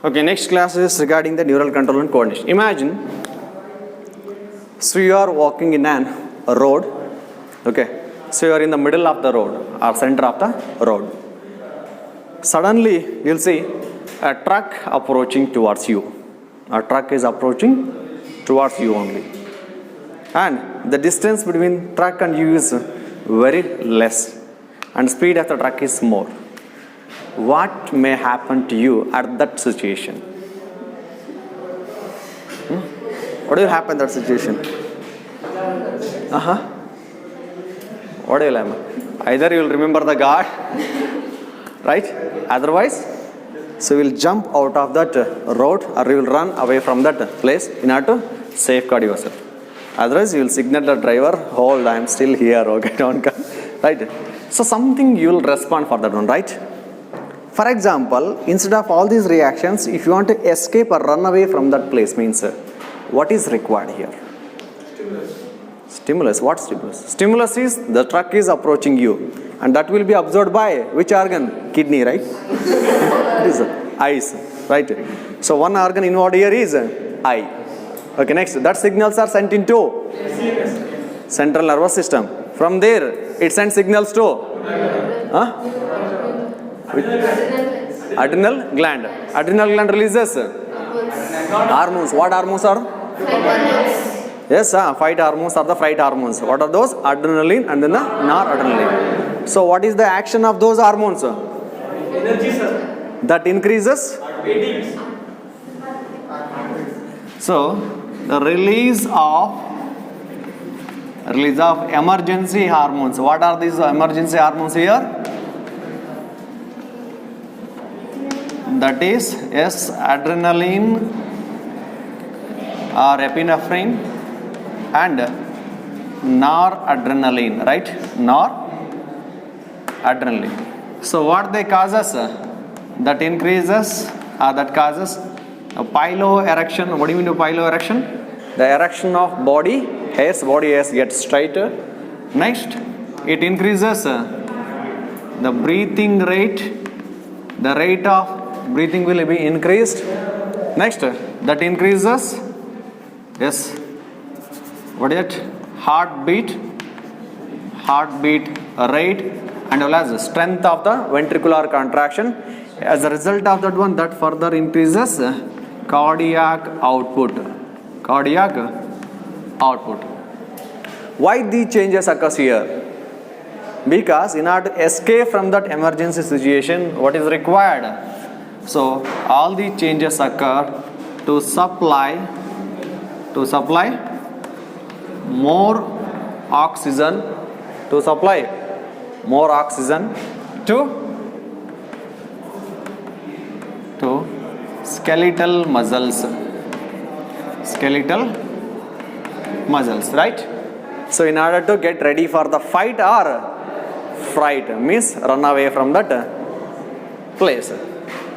Okay, next class is regarding the neural control and coordination. Imagine, so you are walking in a road, okay, so you are in the middle of the road or center of the road. Suddenly, you'll see a truck approaching towards you. A truck is approaching towards you only. And the distance between truck and you is very less. And speed of the truck is more. What may happen to you at that situation? What will happen in that situation? What will happen? Either you will remember the God, right? Otherwise, so you will jump out of that road or you will run away from that place in order to safeguard yourself. Otherwise, you will signal the driver, hold, I am still here, okay, don't come, right? So something you will respond for that one, right? For example, instead of all these reactions, if you want to escape or run away from that place, means what is required here? Stimulus. What stimulus? Stimulus is the truck is approaching you, and that will be absorbed by which organ? Kidney, right? It is eyes, right? So one organ involved here is eye. Okay, next, that signals are sent into central nervous system. From there, it sends signals to adrenal gland. Adrenal gland releases hormones. What hormones are? Yes, fight hormones are the fright hormones. What are those? Adrenaline and then the noradrenaline. So what is the action of those hormones? Energy, sir. That increases. So the release of emergency hormones. What are these emergency hormones here? That is, yes, adrenaline or epinephrine and noradrenaline, right? Noradrenaline. So what they causes? That increases, that causes a piloerection. What do you mean by piloerection? The erection of body hairs get straighter. Next, it increases the breathing rate. The rate of breathing will be increased. Next, that increases, yes, what is it? Heartbeat rate, and well as strength of the ventricular contraction. As a result of that one, that further increases cardiac output. Why these changes occurs here? Because in order to escape from that emergency situation, what is required? So all the changes occur to supply more oxygen to skeletal muscles, right? So in order to get ready for the fight or fright, means run away from that place.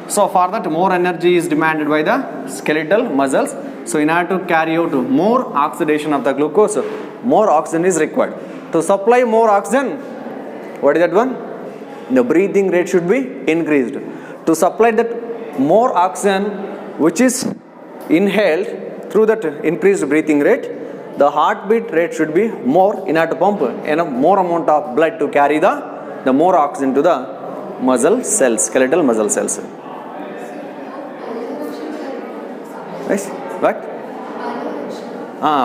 So for that, more energy is demanded by the skeletal muscles. So in order to carry out more oxidation of the glucose, more oxygen is required. To supply more oxygen, what is that one? The breathing rate should be increased. To supply that more oxygen which is inhaled through that increased breathing rate, the heartbeat rate should be more in order to pump more amount of blood to carry the more oxygen to the muscle cells, skeletal muscle cells. Right? What?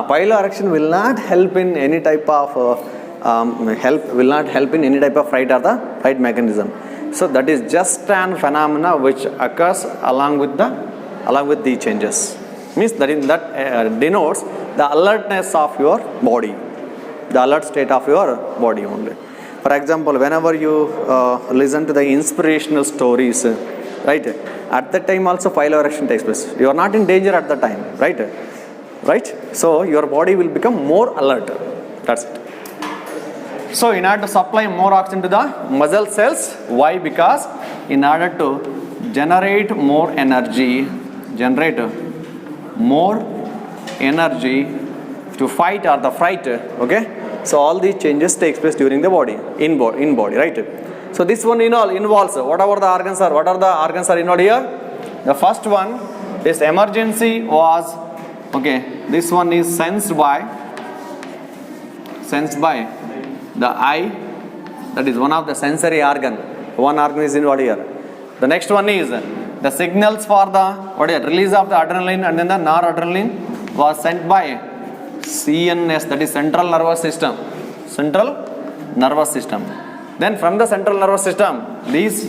Piloerection will not help in any type of fright or the fight mechanism. So that is just an phenomena which occurs along with the changes. Means that denotes the alertness of your body, the alert state of your body only. For example, whenever you listen to the inspirational stories, right? At that time also piloerection takes place. You are not in danger at the time, right? So your body will become more alert. That's it. So in order to supply more oxygen to the muscle cells, why? Because in order to generate more energy to fight or the fright, okay? So all these changes takes place during the body, in body, right? So this one involves whatever the organs are. What are the organs are involved here? The first one, this emergency was, okay, this one is sensed by the eye. That is one of the sensory organ. One organ is involved here. The next one is the signals for the release of the adrenaline and then the noradrenaline was sent by CNS, that is central nervous system. Central nervous system. Then from the central nervous system, these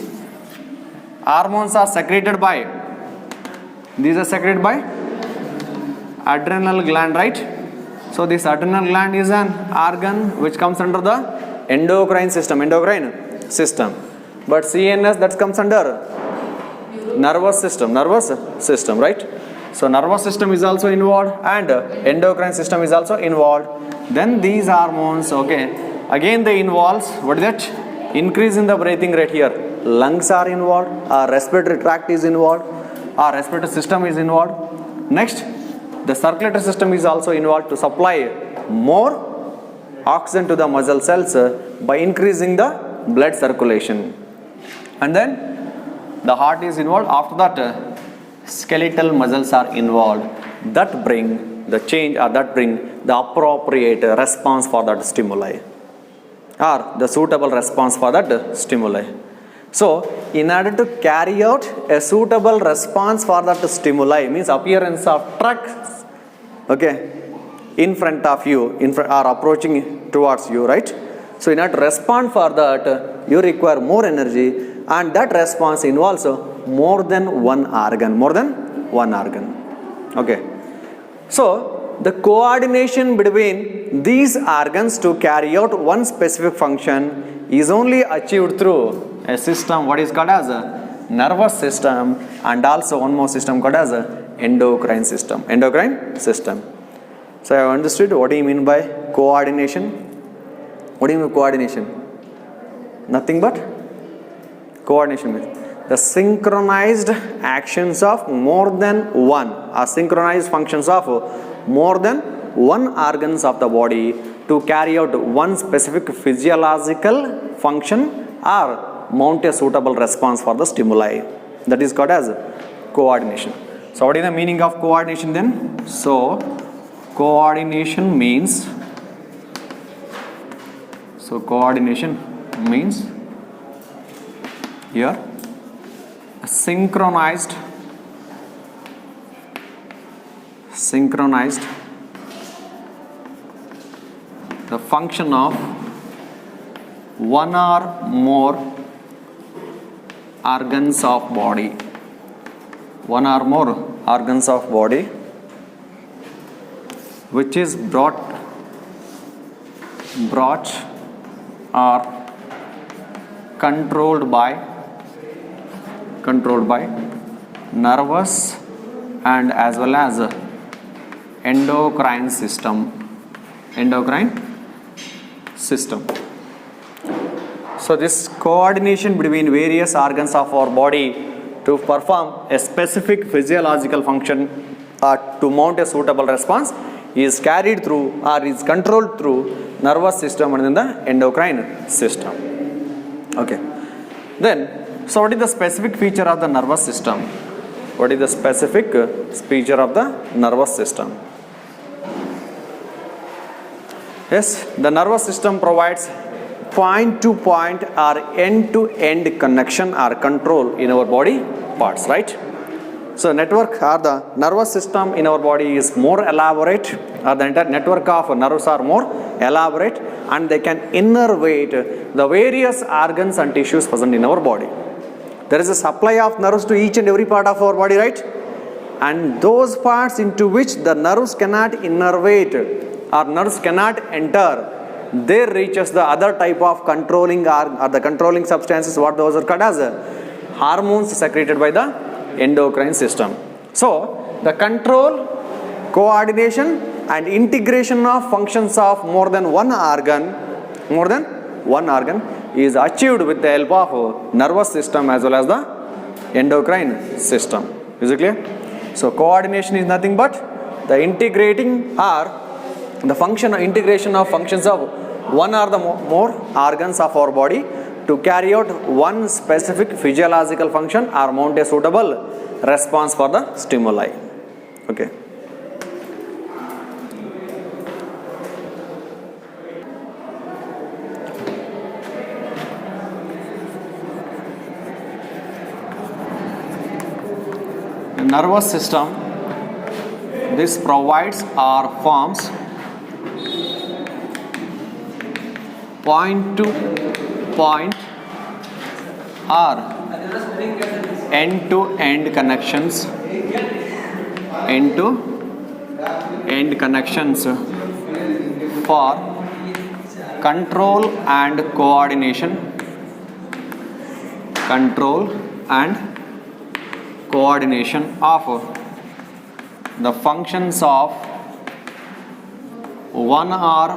hormones are secreted by, adrenal gland, right? So this adrenal gland is an organ which comes under the endocrine system. But CNS, that comes under nervous system, right? So nervous system is also involved and endocrine system is also involved. Then these hormones, okay, again they involves, what is that? Increase in the breathing rate here. Lungs are involved, our respiratory tract is involved, our respiratory system is involved. Next, the circulatory system is also involved to supply more oxygen to the muscle cells by increasing the blood circulation. And then the heart is involved. After that, skeletal muscles are involved that bring the change or that bring the appropriate response for that stimuli or the suitable response for that stimuli. So, in order to carry out a suitable response for that stimuli, means appearance of trucks, okay, in front of you, or approaching towards you, right? So, in order to respond for that, you require more energy, and that response involves more than one organ. Okay. So, the coordination between these organs to carry out one specific function is only achieved through a system what is called as a nervous system, and also one more system called as a endocrine system. So I have understood what do you mean by coordination. What do you mean by coordination? Nothing but coordination means the synchronized actions of more than one, or synchronized functions of more than one organs of the body to carry out one specific physiological function or mount a suitable response for the stimuli. That is called as coordination. So what is the meaning of coordination then? So coordination means here a synchronized the function of one or more organs of body, which is brought or controlled by nervous and as well as endocrine system. So this coordination between various organs of our body to perform a specific physiological function or to mount a suitable response is carried through or is controlled through nervous system and then the endocrine system. Okay. Then, so what is the specific feature of the nervous system? Yes, the nervous system provides point-to-point or end-to-end connection or control in our body parts, right? So network or the nervous system in our body is more elaborate, or the entire network of nerves are more elaborate, and they can innervate the various organs and tissues present in our body. There is a supply of nerves to each and every part of our body, right? And those parts into which the nerves cannot innervate or nerves cannot enter, there reaches the other type of controlling or the controlling substances, what those are called as hormones secreted by the endocrine system. So the control, coordination and integration of functions of more than one organ is achieved with the help of nervous system as well as the endocrine system. Is it clear? So coordination is nothing but the integrating or the integration of functions of one or the more organs of our body to carry out one specific physiological function or mount a suitable response for the stimuli. Okay. The nervous system, this provides or forms point to point or end to end connections for control and coordination of the functions of one or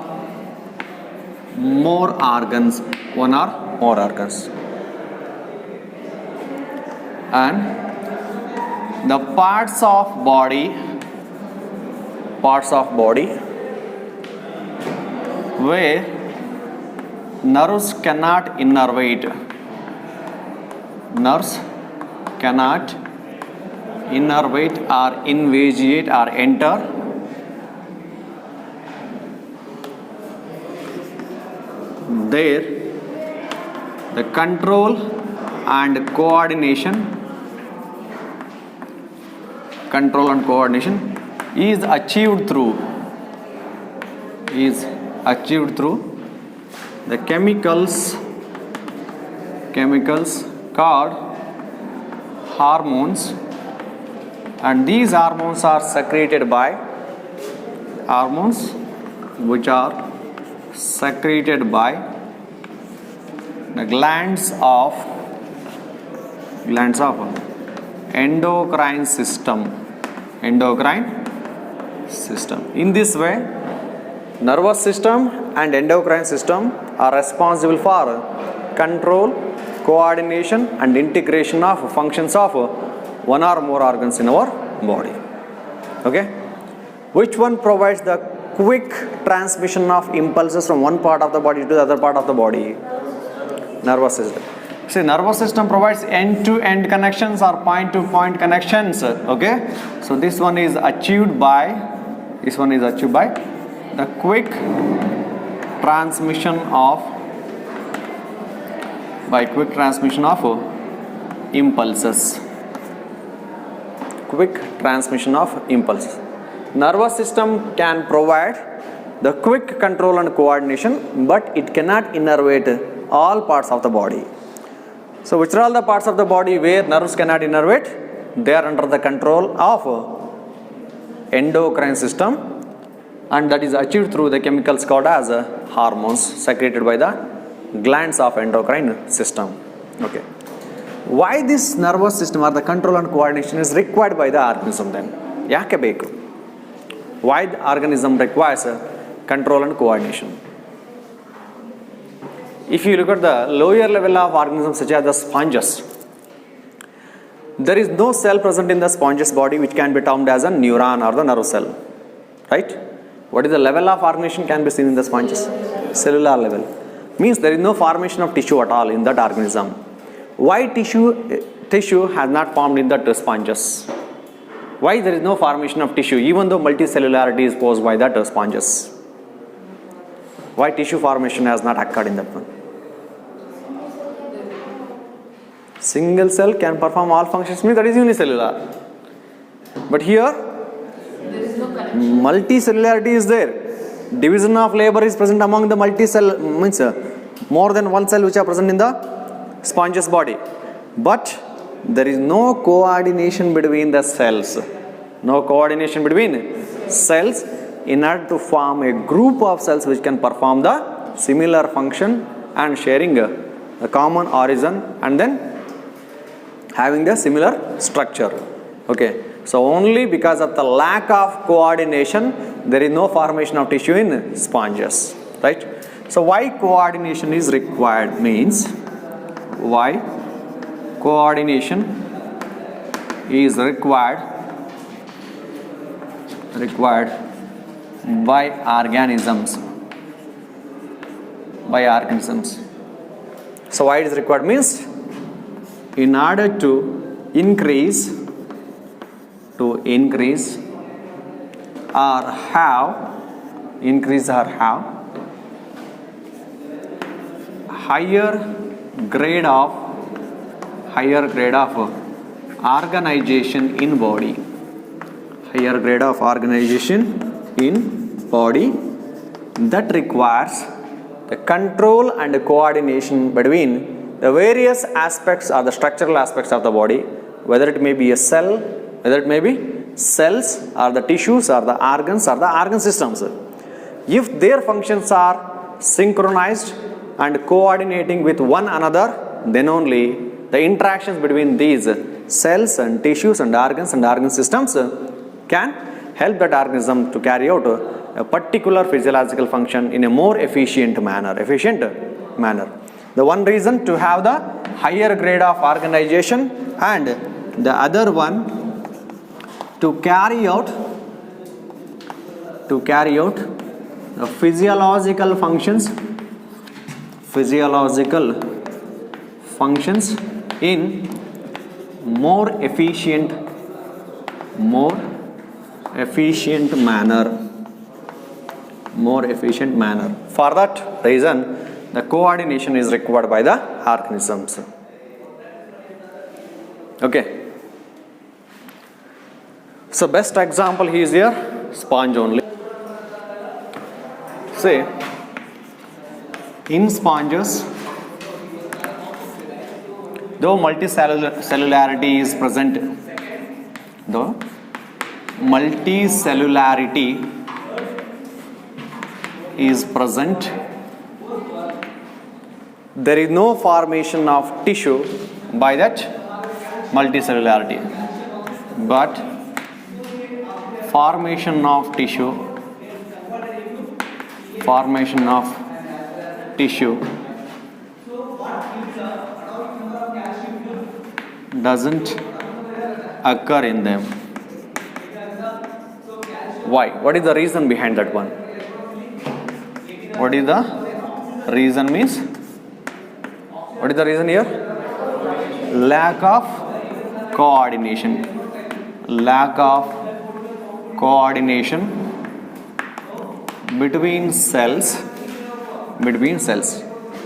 more organs, and the parts of body where nerves cannot innervate or invasiate or enter, there the control and coordination is achieved through the chemicals called hormones, and these hormones are secreted by the glands of endocrine system. In this way, nervous system and endocrine system are responsible for control, coordination and integration of functions of one or more organs in our body. Okay? Which one provides the quick transmission of impulses from one part of the body to the other part of the body? Nervous system. See, nervous system provides end-to-end connections or point-to-point connections. Okay, so this one is achieved by the quick transmission of impulses. Nervous system can provide the quick control and coordination, but it cannot innervate all parts of the body. So which are all the parts of the body where nerves cannot innervate? They are under the control of endocrine system, and that is achieved through the chemicals called as hormones secreted by the glands of endocrine system. Okay. Why this nervous system or the control and coordination is required by the organism then? Yake beku? Why the organism requires control and coordination? If you look at the lower level of organisms such as the sponges, there is no cell present in the sponge's body which can be termed as a neuron or the nerve cell. Right? What is the level of organization can be seen in the sponges? Cellular level. Means there is no formation of tissue at all in that organism. Why tissue has not formed in that sponges? Why there is no formation of tissue even though multicellularity is posed by that sponges? Why tissue formation has not occurred in that one? Single cell can perform all functions, means that is unicellular. But here, multicellularity is there. Division of labor is present among the multicell, means more than one cell which are present in the sponge's body. But there is no coordination between the cells. No coordination between cells in order to form a group of cells which can perform the similar function and sharing a common origin and then having the similar structure. Okay. So only because of the lack of coordination, there is no formation of tissue in sponges. Right? So why coordination is required means, why coordination is required by organisms. So why it is required means, in order to increase or have higher grade of organization in body, that requires the control and coordination between the various aspects or the structural aspects of the body, whether it may be a cell, whether it may be cells or the tissues or the organs or the organ systems. If their functions are synchronized and coordinating with one another, then only the interactions between these cells and tissues and organ systems can help that organism to carry out a particular physiological function in a more efficient manner. The one reason to have the higher grade of organization, and the other one to carry out the physiological functions in more efficient manner. For that reason, the coordination is required by the organisms. Okay. So best example is here, sponge only. Say, in sponges, though multicellularity is present, there is no formation of tissue by that multicellularity, but formation of tissue doesn't occur in them. Why? What is the reason behind that one? What is the reason here? Lack of coordination between cells.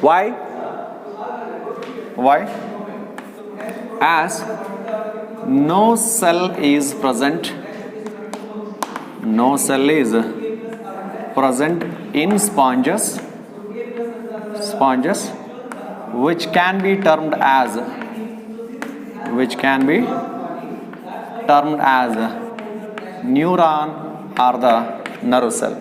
Why? As no cell is present in sponges which can be termed as neuron or the nerve cell.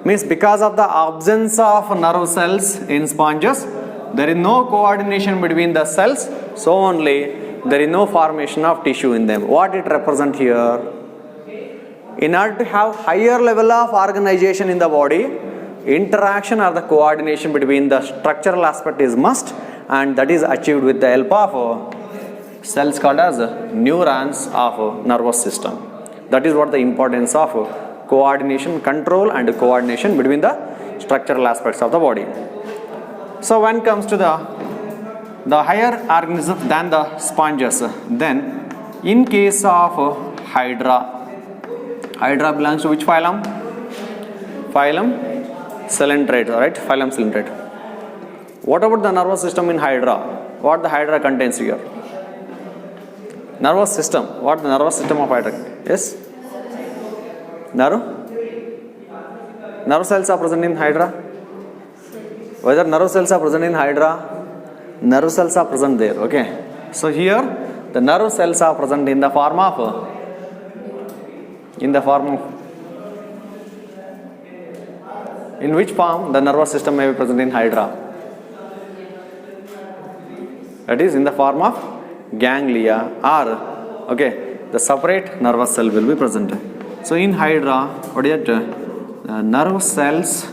Means because of the absence of nerve cells in sponges, there is no coordination between the cells, so only there is no formation of tissue in them. What it represents here? In order to have higher level of organization in the body, interaction or the coordination between the structural aspect is must, and that is achieved with the help of cells called as neurons of nervous system. That is what the importance of coordination, control and coordination between the structural aspects of the body. So when it comes to the higher organisms than the sponges, then in case of Hydra belongs to which phylum? Phylum Coelenterate, right? Phylum Coelenterate. What about the nervous system in Hydra? What the Hydra contains here? Nervous system. What the nervous system of Hydra? Yes? Nerve cells are present in Hydra. Whether nerve cells are present in Hydra, nerve cells are present there. Okay. So here the nerve cells are present in the form of in which form the nervous system may be present in Hydra? That is in the form of ganglia, or the separate nervous cell will be present. So in Hydra, what is it? Nerve cells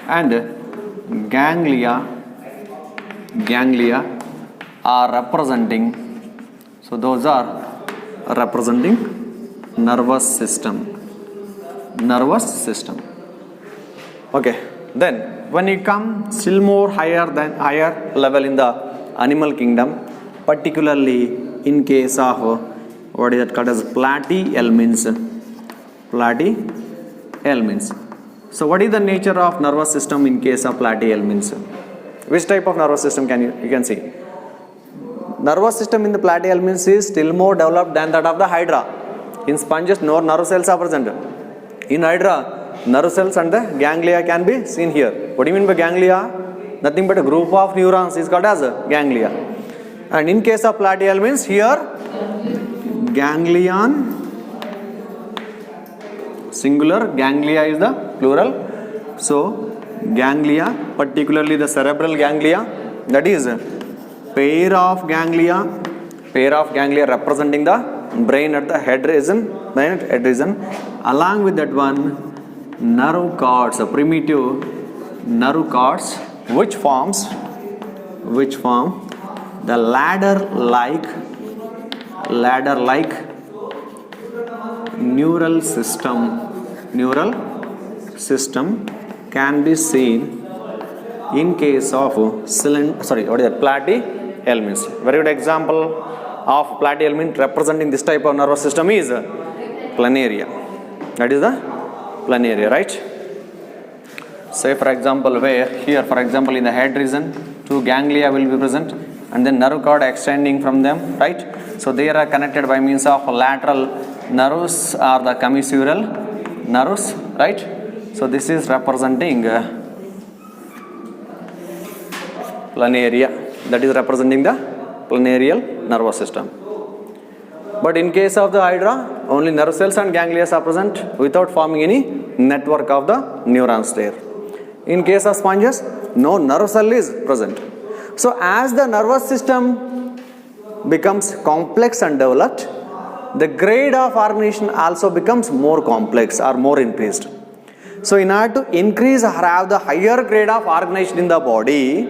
and ganglia are representing. So those are representing nervous system. Okay. Then when you come still more higher level in the animal kingdom, particularly in case of what is that called as platyhelminths. Platyhelminths. So what is the nature of nervous system in case of platyhelminths? Which type of nervous system you can see? Nervous system in the platyhelminths is still more developed than that of the hydra. In sponges, no nerve cells are present. In hydra, nerve cells and the ganglia can be seen here. What do you mean by ganglia? Nothing but a group of neurons is called as ganglia. And in case of platyhelminths, here ganglion, singular, ganglia is the plural. So ganglia, particularly the cerebral ganglia, that is pair of ganglia representing the brain at the head region, along with that one nerve cords, primitive nerve cords, which form the ladder like neural system can be seen in case of platyhelminths. Very good example of platyhelminth representing this type of nervous system is planaria. That is the planaria, right? Say for example, where here for example in the head region, two ganglia will be present and then nerve cord extending from them, right? So they are connected by means of lateral nerves or the commissural nerves, right? So this is representing planaria, that is representing the planarial nervous system. But in case of the hydra, only nerve cells and ganglia are present without forming any network of the neurons there. In case of sponges, no nerve cell is present. So as the nervous system becomes complex and developed, the grade of organization also becomes more complex or more increased. So in order to increase or have the higher grade of organization in the body,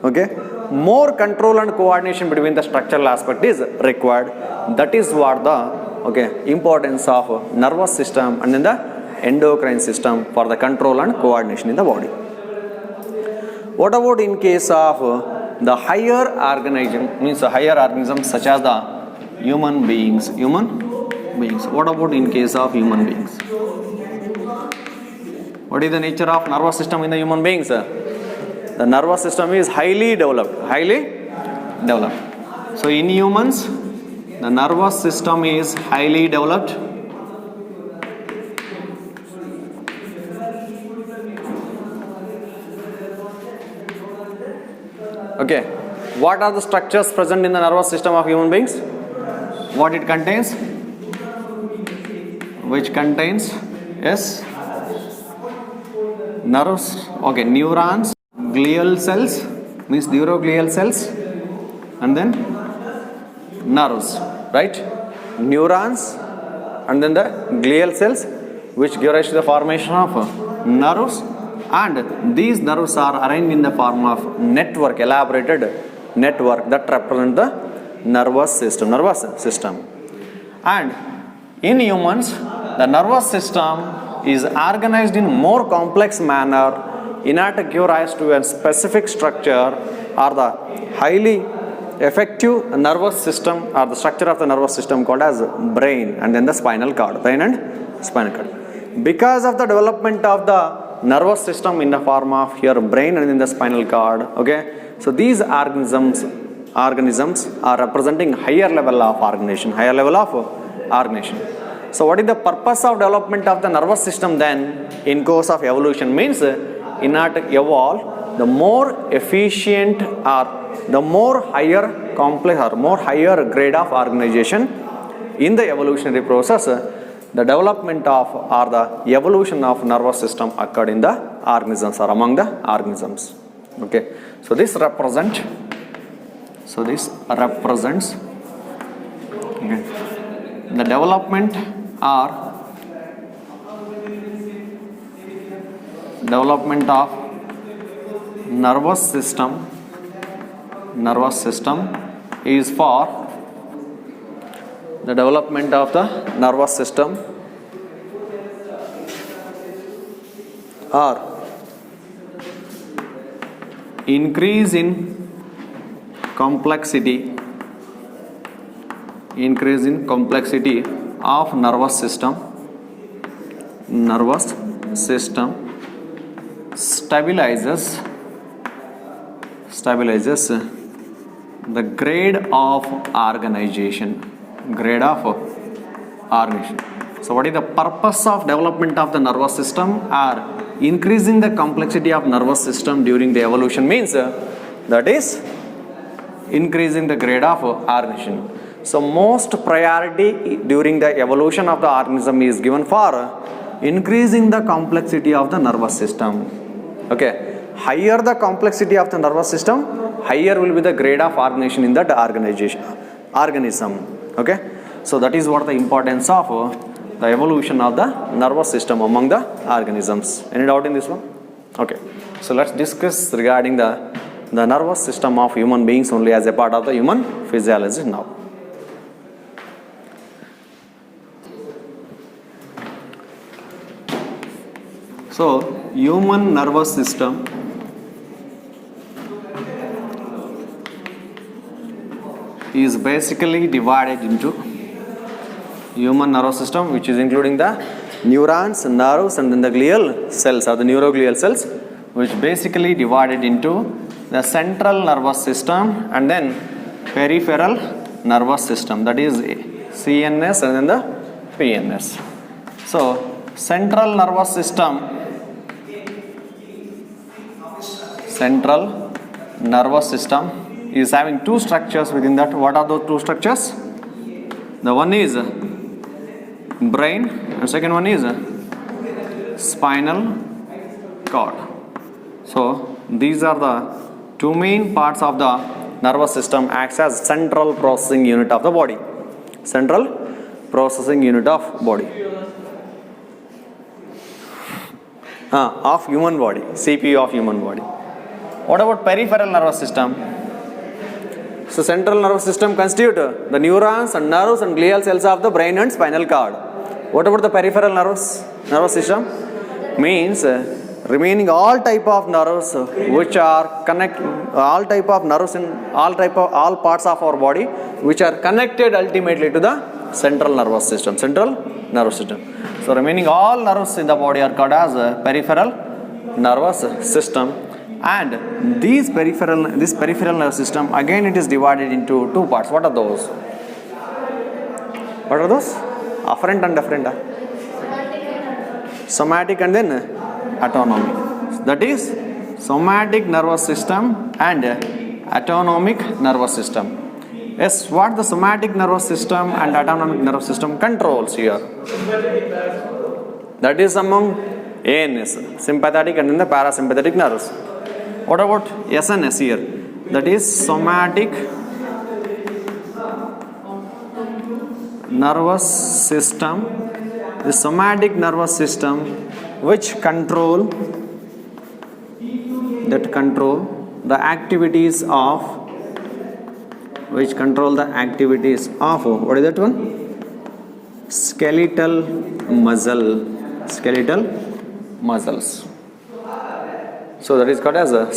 okay, more control and coordination between the structural aspect is required. That is what the importance of nervous system and then the endocrine system for the control and coordination in the body. What about in case of the higher organisms such as the human beings? What about in case of human beings? What is the nature of nervous system in the human beings? The nervous system is highly developed. So in humans, the nervous system is highly developed. Okay, what are the structures present in the nervous system of human beings? What it contains? Which contains, yes, nerves, okay, neurons, glial cells, means neuroglial cells, and then nerves, right? Neurons and then the glial cells, which give rise to the formation of nerves, and these nerves are arranged in the form of elaborated network that represent the nervous system. And in humans, the nervous system is organized in more complex manner in order to give rise to a specific structure or the highly effective nervous system or the structure of the nervous system called as brain and then the spinal cord. Because of the development of the nervous system in the form of here brain and in the spinal cord, okay, so these organisms are representing higher level of organization. So what is the purpose of development of the nervous system then in course of evolution? Means in order to evolve the more efficient or the more higher complex or more higher grade of organization in the evolutionary process, the development of or the evolution of nervous system occurred in the organisms or among the organisms. Okay, so this represents the development of nervous system is for the development of the nervous system or increase in complexity, increase in complexity of nervous system stabilizes the grade of organization. So what is the purpose of development of the nervous system? Or increasing the complexity of nervous system during the evolution means that is increasing the grade of organization. So most priority during the evolution of the organism is given for increasing the complexity of the nervous system. Okay, higher the complexity of the nervous system, higher will be the grade of organization in that organism. Okay, so that is what the importance of the evolution of the nervous system among the organisms. Any doubt in this one? Okay, so let's discuss regarding the nervous system of human beings only as a part of the human physiology now. So human nervous system is basically divided into human nervous system, which is including the neurons, nerves, and then the glial cells or the neuroglial cells, which basically divided into the central nervous system and then peripheral nervous system, that is CNS and then the PNS. So central nervous system is having two structures within that. What are those two structures? The one is brain and second one is spinal cord. So these are the two main parts of the nervous system, acts as central processing unit of the body. Central processing unit of body. Of human body, CPU of human body. What about peripheral nervous system? So central nervous system constitute the neurons and nerves and glial cells of the brain and spinal cord. What about the peripheral nervous system? Means remaining all type of nerves which are all parts of our body which are connected ultimately to the central nervous system. So remaining all nerves in the body are called as peripheral nervous system. And this peripheral nervous system, again it is divided into two parts. What are those? Afferent and afferent. Somatic and then autonomic. That is somatic nervous system and autonomic nervous system. Yes, what the somatic nervous system and autonomic nervous system controls here? That is among ANS, sympathetic and then the parasympathetic nerves. What about SNS here? That is somatic nervous system. The somatic nervous system which control the activities of what is that one? Skeletal muscles. So that is called as a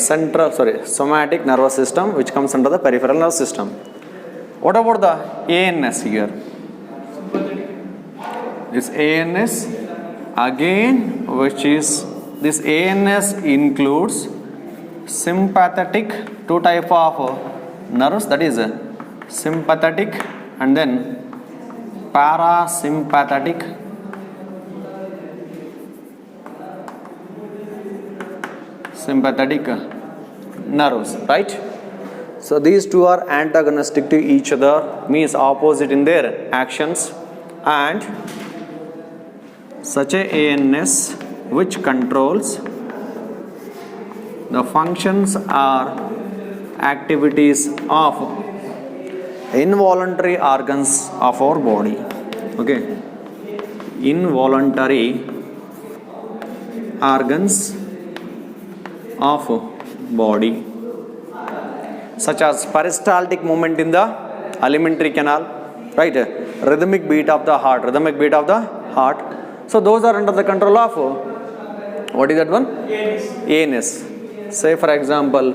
somatic nervous system, which comes under the peripheral nervous system. What about the ANS here? This ANS again, this ANS includes sympathetic, two type of nerves, that is sympathetic and then parasympathetic nerves, right? So these two are antagonistic to each other, means opposite in their actions, and such a ANS which controls the functions or activities of involuntary organs of our body. Okay, involuntary organs of body, such as peristaltic movement in the alimentary canal, right? Rhythmic beat of the heart. So those are under the control of what is that one? ANS. Say for example,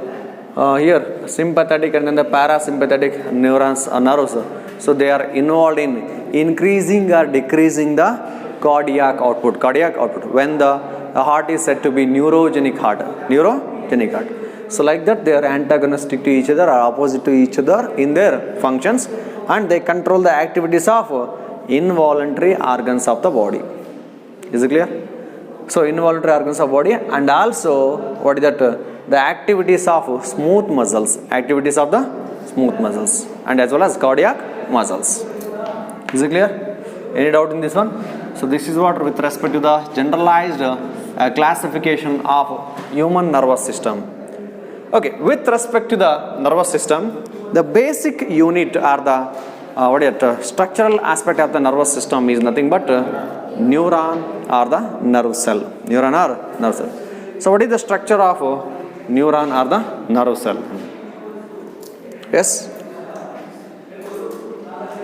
here sympathetic and then the parasympathetic neurons or nerves. So they are involved in increasing or decreasing the cardiac output. When the heart is said to be neurogenic heart. So like that they are antagonistic to each other or opposite to each other in their functions, and they control the activities of involuntary organs of the body. Is it clear? So involuntary organs of body, and also what is that? The activities of smooth muscles, and as well as cardiac muscles. Is it clear? Any doubt in this one? So this is what with respect to the generalized classification of human nervous system. Okay, with respect to the nervous system, the basic unit or the structural aspect of the nervous system is nothing but neuron or the nerve cell. So what is the structure of neuron or the nerve cell? Yes?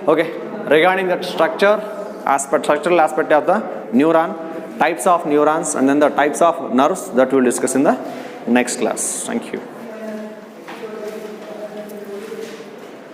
Okay, regarding that structural aspect of the neuron, types of neurons, and then the types of nerves, that we will discuss in the next class. Thank you.